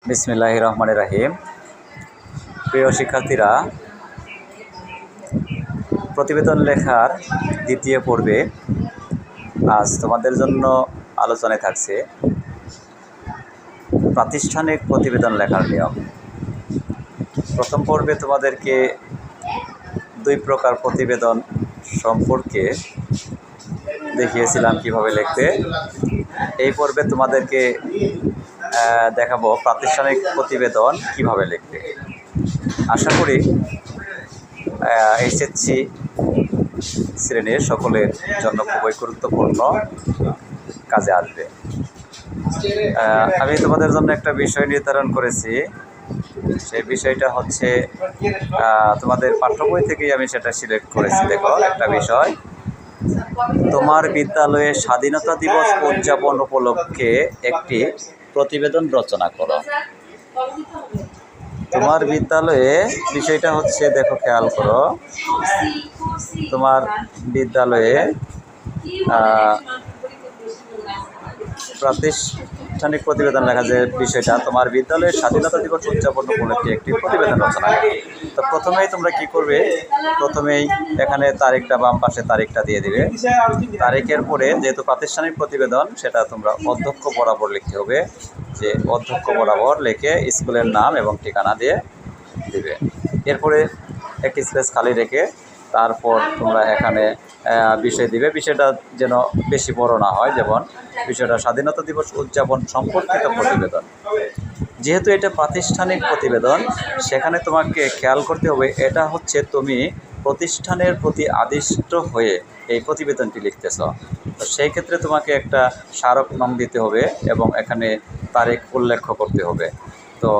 বিসমিল্লাহির রহমানির রহিম। প্রিয় শিক্ষার্থীরা, প্রতিবেদন লেখার দ্বিতীয় পর্বে আজ তোমাদের জন্য আলোচনায় থাকছে প্রাতিষ্ঠানিক প্রতিবেদন লেখার নিয়ম। প্রথম পর্বে তোমাদেরকে দুই প্রকার প্রতিবেদন সম্পর্কে দেখিয়েছিলাম কিভাবে লিখতে। এই পর্বে তোমাদেরকে দেখাবো প্রাতিষ্ঠানিক প্রতিবেদন কিভাবে লিখতে। আশা করি এসএসসি শ্রেণীর সকলের জন্য খুবই গুরুত্বপূর্ণ কাজে আসবে। আমি তোমাদের জন্য একটা বিষয় নির্ধারণ করেছি। সেই বিষয়টা হচ্ছে তোমাদের পাঠ্য বই থেকেই আমি সেটা সিলেক্ট করেছি। দেখো, একটা বিষয়, তোমার বিদ্যালয়ে স্বাধীনতা দিবস উদযাপন উপলক্ষে একটি প্রতিবেদন রচনা করো। তোমার বিদ্যালয়ে বিষয়টা হচ্ছে, দেখো খেয়াল করো, তোমার বিদ্যালয়ে প্রাতিষ্ঠানিক প্রতিবেদন লেখা যে বিষয়টা, তোমার বিদ্যালয়ের স্বাধীনতা দিবস উদযাপন উপলক্ষে একটি প্রতিবেদন রচনা করো। তো প্রথমেই তোমরা কি করবে, প্রথমেই এখানে তারিখটা বাম পাশে তারিখটা দিয়ে দিবে। তারিখের পরে যেহেতু প্রাতিষ্ঠানিক প্রতিবেদন, সেটা তোমরা অধ্যক্ষ বরাবর লিখতে হবে। যে অধ্যক্ষ বরাবর লিখে স্কুলের নাম এবং ঠিকানা দিয়ে দিবে। এরপরে একটি স্পেস খালি রেখে তারপর তোমরা এখানে বিষয় দিবে। বিষয়টা যেন বেশি বড় না হয়, যেমন বিষয়টা স্বাধীনতা দিবস উদযাপন সম্পর্কিত প্রতিবেদন। যেহেতু এটা প্রাতিষ্ঠানিক প্রতিবেদন, সেখানে তোমাকে খেয়াল করতে হবে এটা হচ্ছে তুমি প্রতিষ্ঠানের প্রতি আদিষ্ট হয়ে এই প্রতিবেদনটি লিখতেছ। তো সেই ক্ষেত্রে তোমাকে একটা স্মারক নং দিতে হবে এবং এখানে তারিখ উল্লেখ করতে হবে। তো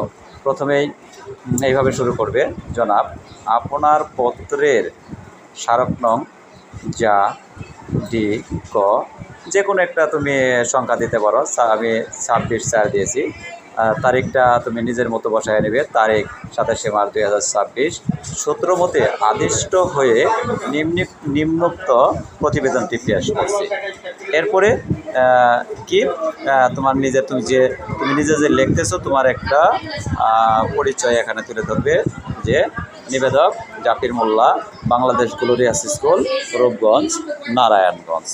প্রথমেই এইভাবে শুরু করবে, জনাব, আপনার পত্রের স্মারক নং যা ডি ক, যে কোনো একটা তুমি সংখ্যা দিতে পারো। আমি 26/4 দিয়েছি। তারিখটা তুমি নিজের মতো বসায় নেবে। তারিখ 27 মার্চ 2026। সূত্র মতে আদিষ্ট হয়ে নিম্নোক্ত প্রতিবেদনটি পেশ করছি। এরপরে কি তোমার নিজে তুমি নিজে যে লিখতেছো, তোমার একটা পরিচয় এখানে তুলে ধরবে, যে নিবেদক জাকির মোল্লা, বাংলাদেশ গ্লোরিয়াস স্কুল, রূপগঞ্জ, নারায়ণগঞ্জ।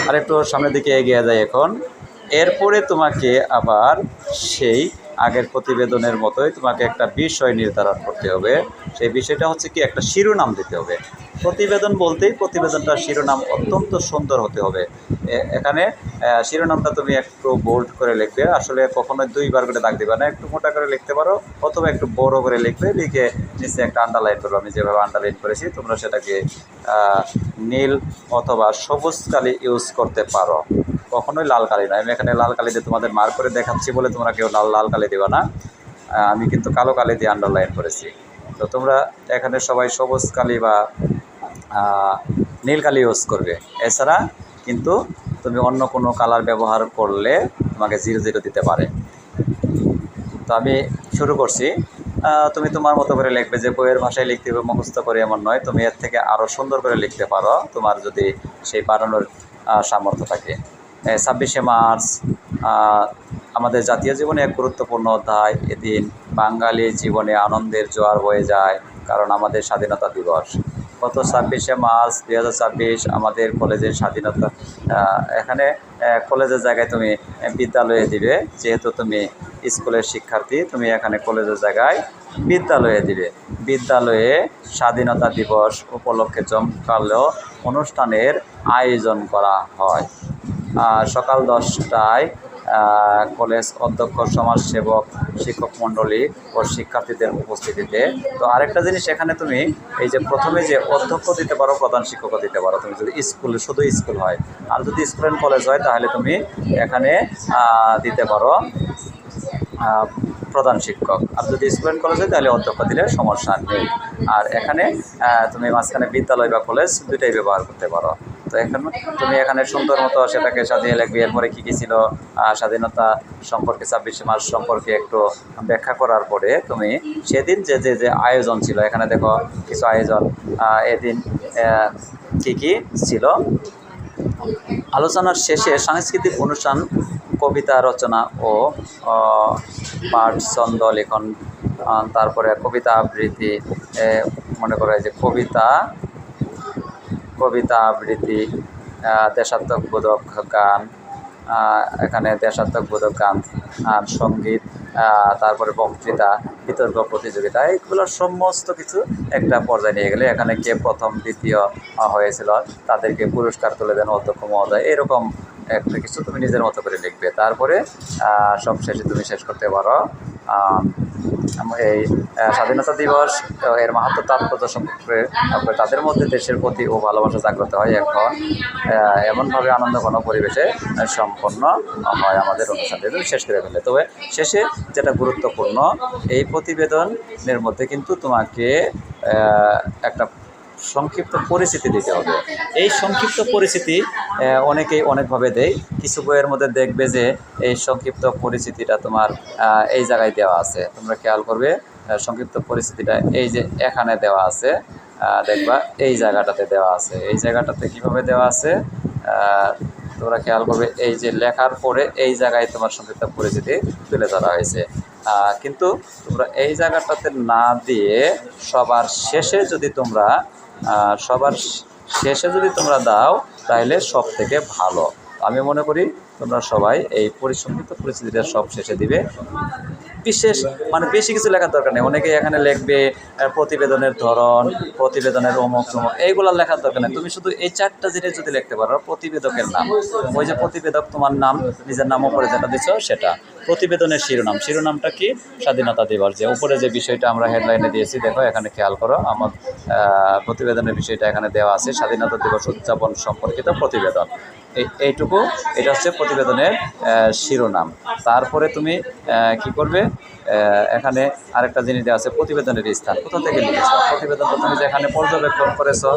আরেকটু সামনের দিকে এগিয়ে যায় এখন। এরপরে তোমাকে আবার সেই আগের প্রতিবেদনের মতোই তোমাকে একটা বিষয় নির্ধারণ করতে হবে। সেই বিষয়টা হচ্ছে কি, একটা শিরোনাম দিতে হবে। প্রতিবেদন বলতেই প্রতিবেদনটার শিরোনাম অত্যন্ত সুন্দর হতে হবে। এখানে শিরোনামটা তুমি একটু বোল্ড করে লিখবে। আসলে কখনোই দুইবার করে দাগ দিবে না, একটু মোটা করে লিখতে পারো অথবা একটু বড় করে লিখবে। লিখে নিচে একটা আন্ডারলাইন করবে। আমি যেভাবে আন্ডারলাইন করেছি তোমরা সেটাকে নীল অথবা সবুজ কালি ইউজ করতে পারো, কখনোই লাল কালি নয়। আমি এখানে লাল কালি দিয়ে তোমাদের মার্ক করে দেখাচ্ছি বলে তোমরা কেউ লাল কালি দেবে না। আমি কিন্তু কালো কালি দিয়ে আন্ডারলাইন করেছি। তো তোমরা এখানে সবাই সবুজ কালি বা নীল কালি ইউজ করবে। এছাড়া কিন্তু তুমি অন্য কোনো কালার ব্যবহার করলে তোমাকে 0 দিতে পারে। তো আমি শুরু করছি। তুমি তোমার মতো করে লিখবে। যে বইয়ের ভাষায় লিখতে হবে মুখস্থ করে এমন নয়, তুমি এর থেকে আরও সুন্দর করে লিখতে পারো, তোমার যদি সেই বানানোর সামর্থ্য থাকে। 26শে মার্চ আমাদের জাতীয় জীবনে এক গুরুত্বপূর্ণ অধ্যায়। এদিন বাঙালি জীবনে আনন্দের জোয়ার বয়ে যায়, কারণ আমাদের স্বাধীনতা দিবস। গত 26শে মার্চ 2026 আমাদের কলেজের স্বাধীনতা। এখানে কলেজের জায়গায় তুমি বিদ্যালয়ে দিবে। যেহেতু তুমি স্কুলের শিক্ষার্থী, তুমি এখানে কলেজের জায়গায় বিদ্যালয়ে দিবে। বিদ্যালয়ে স্বাধীনতা দিবস উপলক্ষে জমকালো অনুষ্ঠানের আয়োজন করা হয়। সকাল 10টায় কলেজ অধ্যক্ষ, সমাজসেবক, শিক্ষক মণ্ডলী ও শিক্ষার্থীদের উপস্থিতিতে। তো আরেকটা জিনিস, এখানে তুমি এই যে প্রথমে যে অধ্যক্ষ দিতে পারো, প্রধান শিক্ষকও দিতে পারো। তুমি যদি স্কুল, শুধু স্কুল হয়, আর যদি স্কুল অ্যান্ড কলেজ হয় তাহলে তুমি এখানে দিতে পারো প্রধান শিক্ষক। আর যদি স্কুল অ্যান্ড কলেজ হয় তাহলে অধ্যক্ষ দিলে সমস্যা নেই। আর এখানে তুমি মাঝখানে বিদ্যালয় বা কলেজ দুইটাই ব্যবহার করতে পারো। তো এখন তুমি এখানে সুন্দর মতো সেটাকে সাজিয়ে লিখবে। এরপরে কী কী ছিল স্বাধীনতা সম্পর্কে, 26শে মার্চ সম্পর্কে একটু ব্যাখ্যা করার পরে তুমি সেদিন যে যে যে আয়োজন ছিল, এখানে দেখো কিছু আয়োজন এদিন কী কী ছিল। আলোচনার শেষে সাংস্কৃতিক অনুষ্ঠান কবিতা রচনা ও পাঠ ছন্দ লেখন, তারপরে কবিতা আবৃত্তি, মনে করা যে কবিতা আবৃত্তি, দেশাত্মবোধক গান, এখানে দেশাত্মবোধক গান, সঙ্গীত, তারপরে বক্তৃতা, বিতর্ক প্রতিযোগিতা, এইগুলোর সমস্ত কিছু একটা পর্যায়ে নিয়ে গেলে এখানে কে প্রথম দ্বিতীয় হয়েছিল তাদেরকে পুরস্কার তুলে দেন অধ্যক্ষ মহোদয়, এরকম একটা কিছু তুমি নিজের মতো করে লিখবে। তারপরে সব শেষে তুমি শেষ করতে পারো এই স্বাধীনতা দিবস এর মাহাত্ম্য তাৎপর্য সম্পর্কে তাদের মধ্যে দেশের প্রতি ও ভালোবাসা জাগ্রত হয় এখন এমনভাবে আনন্দঘন পরিবেশে সম্পন্ন হয় আমাদের অনুষ্ঠানটি শেষ করে ফেলে। তবে শেষে যেটা গুরুত্বপূর্ণ, এই প্রতিবেদনের মধ্যে কিন্তু তোমাকে একটা সংক্ষিপ্ত পরিচিতি দিতে হবে। এই সংক্ষিপ্ত পরিচিতি অনেকেই অনেকভাবে দেয়। কিছু বইয়ের মধ্যে দেখবে যে এই সংক্ষিপ্ত পরিচিতিটা তোমার এই জায়গায় দেওয়া আছে, তোমরা খেয়াল করবে সংক্ষিপ্ত পরিচিতিটা এই যে এখানে দেওয়া আছে, দেখবা এই জায়গাটাতে দেওয়া আছে। এই জায়গাটাতে কীভাবে দেওয়া আছে তোমরা খেয়াল করবে, এই যে লেখার পরে এই জায়গায় তোমার সংক্ষিপ্ত পরিচিতি তুলে ধরা হয়েছে। কিন্তু তোমরা এই জায়গাটাতে না দিয়ে সবার শেষে যদি তোমরা দাও তাহলে সব থেকে ভালো। আমি মনে করি তোমরা সবাই এই সংক্ষিপ্ত পরিস্থিতিটা সব শেষে দিবে। বিশেষ বেশি কিছু লেখার দরকার নেই। অনেকেই এখানে লিখবে প্রতিবেদনের ধরন, প্রতিবেদনের অমুক এইগুলো লেখার দরকার নেই। তুমি শুধু এই 4টা জিনিস যদি লিখতে পারো, প্রতিবেদকের নাম, ওই যে প্রতিবেদক তোমার নাম, নিজের নাম উপরে যেটা দিচ্ছ সেটা, প্রতিবেদনের শিরোনামটা কি, স্বাধীনতা দিবস, যে উপরে যে বিষয়টা আমরা হেডলাইনে দিয়েছি দেখো এখানে খেয়াল করো, আমার প্রতিবেদনের বিষয়টা এখানে দেওয়া আছে, স্বাধীনতা দিবস উদযাপন সম্পর্কিত প্রতিবেদন। এইটুকু, এটা হচ্ছে প্রতিবেদনের শিরোনাম। তারপরে তুমি কি করবে, এখানে আরেকটা জিনিস দেওয়া আছে, প্রতিবেদনের স্থান কোথা থেকে লিখেছ, প্রতিবেদনটা তুমি যেখানে পর্যবেক্ষণ করেছো,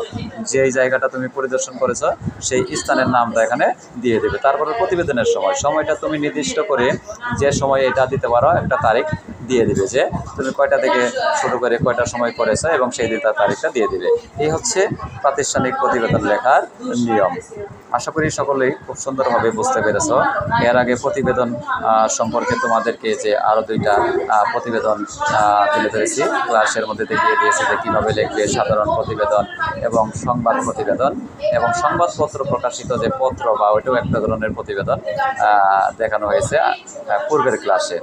যেই জায়গাটা তুমি পরিদর্শন করেছো সেই স্থানের নামটা এখানে দিয়ে দেবে। তারপরে প্রতিবেদনের সময়টা তুমি নির্দিষ্ট করে যে সময় এটা দিতে পারো, একটা তারিখ দিয়ে দিবে যে তুমি কয়টা থেকে শুরু করে কয়টার সময় করেছো এবং সেই তারিখটা দিয়ে দিবে। এই হচ্ছে প্রাতিষ্ঠানিক প্রতিবেদন লেখার নিয়ম। আশা করি সকলেই খুব সুন্দরভাবে বুঝতে পেরেছ। এর আগে প্রতিবেদন সম্পর্কে তোমাদেরকে যে আরও 2টা প্রতিবেদন তুলে ধরেছি, ক্লাসের মধ্যে দেখিয়ে দিয়েছি যে কীভাবে লিখবে সাধারণ প্রতিবেদন এবং সংবাদ প্রতিবেদন, এবং সংবাদপত্র প্রকাশিত যে পত্র বা ওইটাও একটা ধরনের প্রতিবেদন দেখানো হয়েছে পূর্বের ক্লাসে।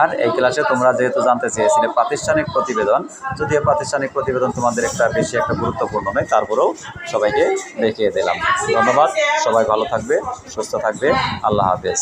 আর এই ক্লাসে তোমরা যেহেতু জানতে চেয়েছিলে প্রাতিষ্ঠানিক প্রতিবেদন, যদিও প্রাতিষ্ঠানিক প্রতিবেদন তোমাদের বেশি একটা গুরুত্বপূর্ণ নয়, তারপরেও সবাইকে দেখিয়ে দিলাম। ধন্যবাদ, সবাই ভালো থাকবে, সুস্থ থাকবে, আল্লাহ হাফেজ।